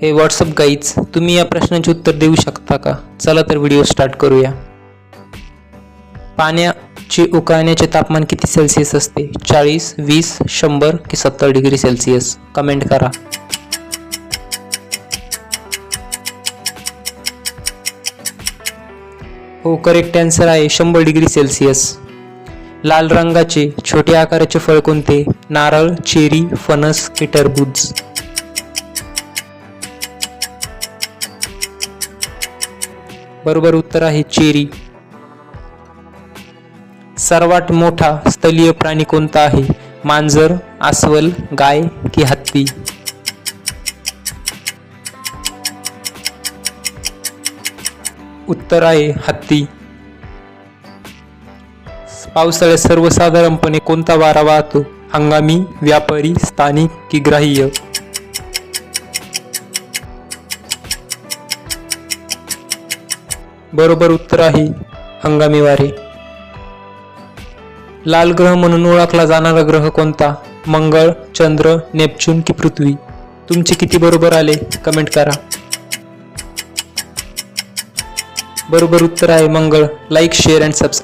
हे WhatsApp guys, तुम्ही या प्रश्नाचे उत्तर देऊ शकता का? चला तर व्हिडिओ स्टार्ट करूया. पाण्याचे उकळण्याचे तापमान किती सेल्सिअस असते? 40, 20, 100 की 70 डिग्री सेल्सिअस? कमेंट करा. हो, करेक्ट आन्सर आहे 100 डिग्री सेल्सिअस. लाल रंगाचे छोटे आकाराचे फळ कोणते? नारळ, चेरी, फणस की टरबूज? बरोबर उत्तर आहे चेरी. सर्वात मोठा स्थलीय प्राणी कोणता आहे? मांजर, अस्वल, गाय की हत्ती? उत्तर आहे हत्ती. पावसाळ्यात सर्वसाधारणपणे कोणता वारा वाहतो? हंगामी, व्यापारी, स्थानिक की ग्राह्य? बरोबर उत्तर आहे हंगामी वारे. लाल ग्रह म्हणून ओळखला जाणारा ग्रह कोणता? मंगळ, चंद्र, नेपच्यून की पृथ्वी? तुमचे किती बरोबर आले? कमेंट करा. बरोबर उत्तर आहे मंगळ. Like, share and subscribe.